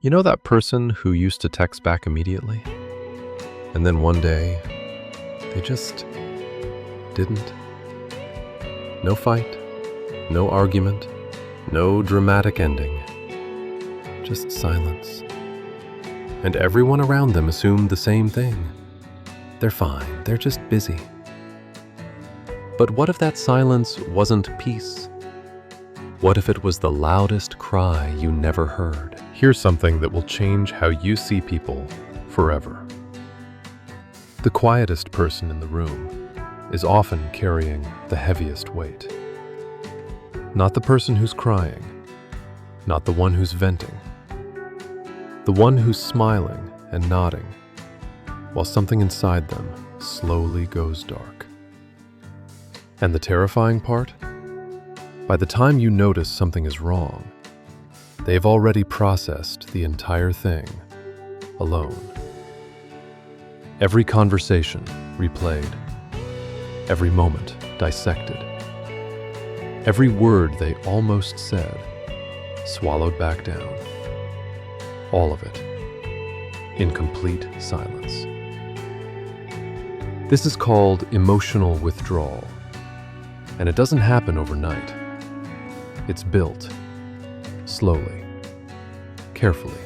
You know that person who used to text back immediately? And then one day, they just didn't? No fight, no argument, no dramatic ending. Just silence. And everyone around them assumed the same thing. They're fine, they're just busy. But what if that silence wasn't peace? What if it was the loudest cry you never heard? Here's something that will change how you see people forever. The quietest person in the room is often carrying the heaviest weight. Not the person who's crying, not the one who's venting. The one who's smiling and nodding, while something inside them slowly goes dark. And the terrifying part? By the time you notice something is wrong, they've already processed the entire thing alone. Every conversation replayed, every moment dissected, every word they almost said swallowed back down. All of it in complete silence. This is called emotional withdrawal, and it doesn't happen overnight. It's built slowly, carefully,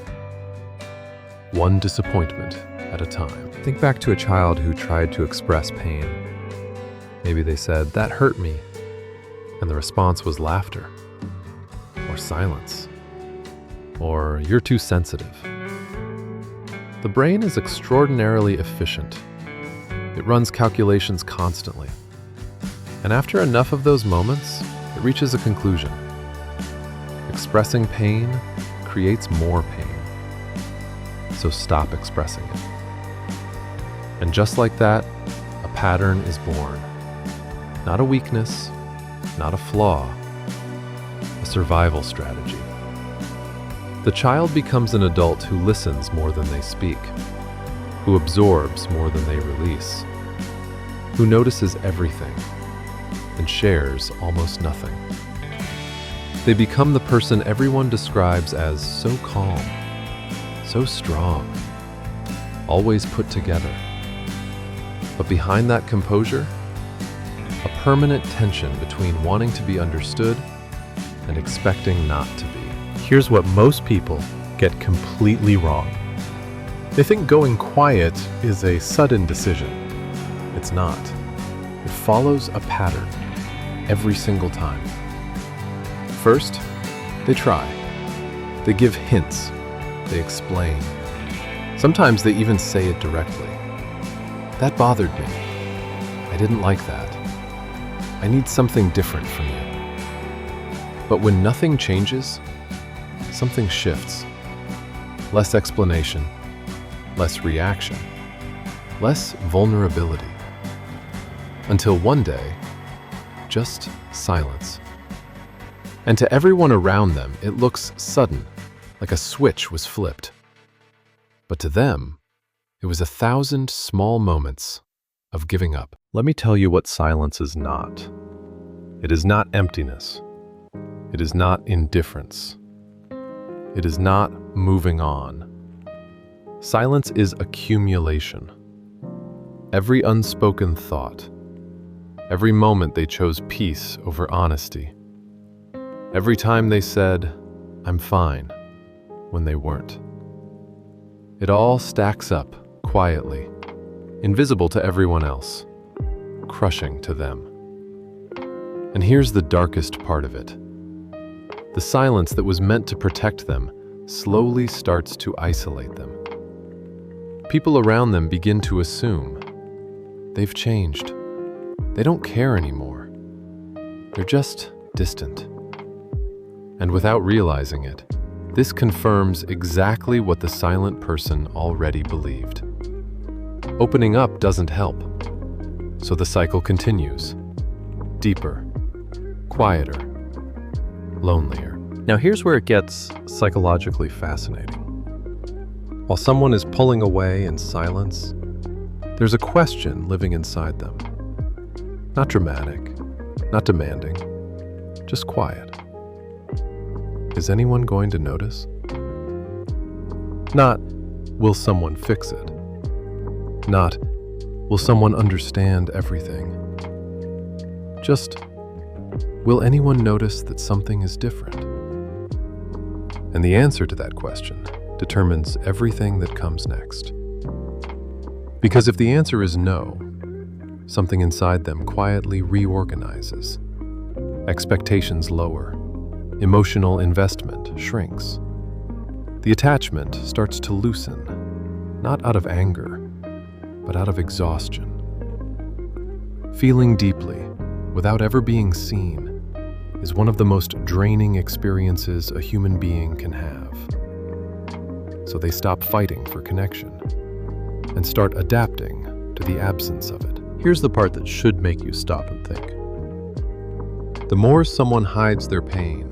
one disappointment at a time. Think back to a child who tried to express pain. Maybe they said, "That hurt me," and the response was laughter, or silence, or "You're too sensitive." The brain is extraordinarily efficient. It runs calculations constantly. And after enough of those moments, it reaches a conclusion. Expressing pain creates more pain. So stop expressing it. And just like that, a pattern is born. Not a weakness, not a flaw, a survival strategy. The child becomes an adult who listens more than they speak, who absorbs more than they release, who notices everything and shares almost nothing. They become the person everyone describes as so calm, so strong, always put together. But behind that composure, a permanent tension between wanting to be understood and expecting not to be. Here's what most people get completely wrong. They think going quiet is a sudden decision. It's not. It follows a pattern every single time. First, they try. They give hints. They explain. Sometimes they even say it directly. "That bothered me. I didn't like that. I need something different from you." But when nothing changes, something shifts. Less explanation, less reaction, less vulnerability. Until one day, just silence. And to everyone around them, it looks sudden, like a switch was flipped. But to them, it was 1,000 small moments of giving up. Let me tell you what silence is not. It is not emptiness. It is not indifference. It is not moving on. Silence is accumulation. Every unspoken thought, every moment they chose peace over honesty, every time they said, "I'm fine," when they weren't. It all stacks up quietly, invisible to everyone else, crushing to them. And here's the darkest part of it. The silence that was meant to protect them slowly starts to isolate them. People around them begin to assume they've changed. They don't care anymore. They're just distant. And without realizing it, this confirms exactly what the silent person already believed. Opening up doesn't help. So the cycle continues. Deeper, quieter, lonelier. Now here's where it gets psychologically fascinating. While someone is pulling away in silence, there's a question living inside them. Not dramatic, not demanding, just quiet. Is anyone going to notice? Not, will someone fix it? Not, will someone understand everything? Just, will anyone notice that something is different? And the answer to that question determines everything that comes next. Because if the answer is no, something inside them quietly reorganizes. Expectations lower. Emotional investment shrinks. The attachment starts to loosen, not out of anger, but out of exhaustion. Feeling deeply, without ever being seen, is one of the most draining experiences a human being can have. So they stop fighting for connection and start adapting to the absence of it. Here's the part that should make you stop and think. The more someone hides their pain,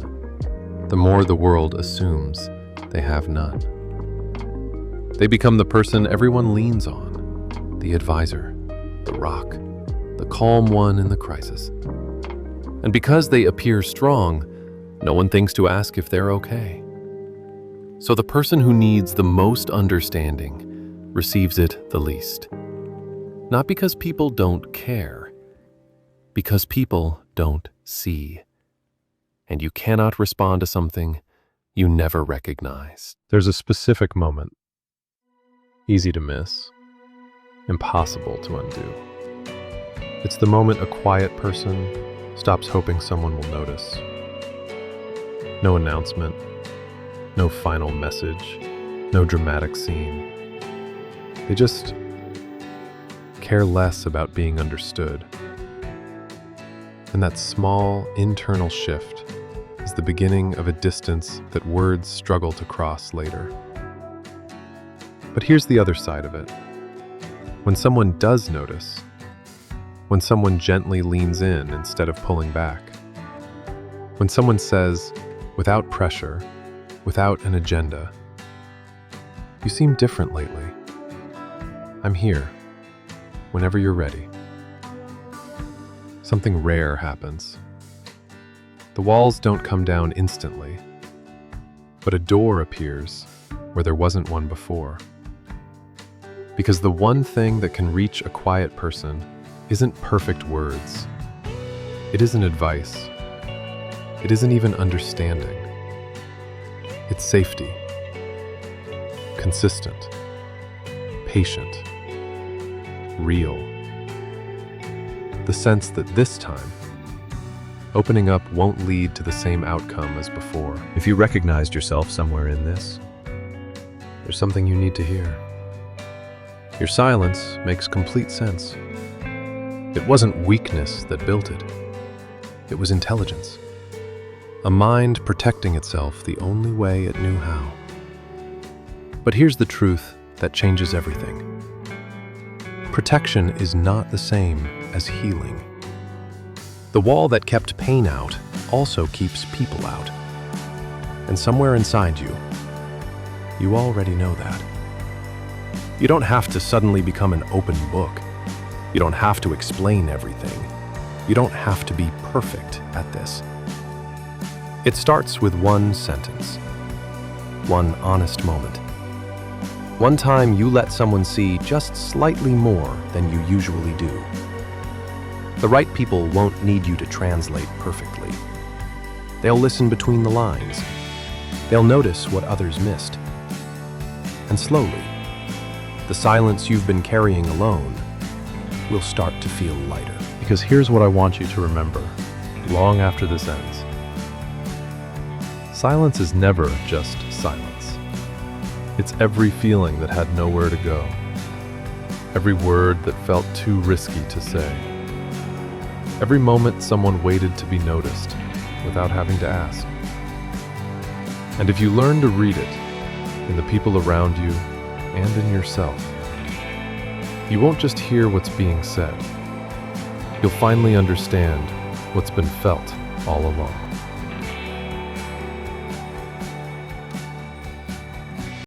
the more the world assumes they have none. They become the person everyone leans on, the advisor, the rock, the calm one in the crisis. And because they appear strong, no one thinks to ask if they're okay. So the person who needs the most understanding receives it the least. Not because people don't care, because people don't see. And you cannot respond to something you never recognized. There's a specific moment, easy to miss, impossible to undo. It's the moment a quiet person stops hoping someone will notice. No announcement, no final message, no dramatic scene. They just care less about being understood. And that small internal shift is the beginning of a distance that words struggle to cross later. But here's the other side of it. When someone does notice, when someone gently leans in instead of pulling back, when someone says, without pressure, without an agenda, "You seem different lately. I'm here, whenever you're ready." Something rare happens. The walls don't come down instantly, but a door appears where there wasn't one before. Because the one thing that can reach a quiet person isn't perfect words. It isn't advice. It isn't even understanding. It's safety. Consistent. Patient. Real. The sense that this time, opening up won't lead to the same outcome as before. If you recognized yourself somewhere in this, there's something you need to hear. Your silence makes complete sense. It wasn't weakness that built it. It was intelligence. A mind protecting itself the only way it knew how. But here's the truth that changes everything. Protection is not the same as healing. The wall that kept pain out also keeps people out. And somewhere inside you, you already know that. You don't have to suddenly become an open book. You don't have to explain everything. You don't have to be perfect at this. It starts with one sentence, one honest moment. One time you let someone see just slightly more than you usually do. The right people won't need you to translate perfectly. They'll listen between the lines. They'll notice what others missed. And slowly, the silence you've been carrying alone will start to feel lighter. Because here's what I want you to remember, long after this ends. Silence is never just silence. It's every feeling that had nowhere to go. Every word that felt too risky to say. Every moment someone waited to be noticed without having to ask. And if you learn to read it in the people around you and in yourself, you won't just hear what's being said. You'll finally understand what's been felt all along.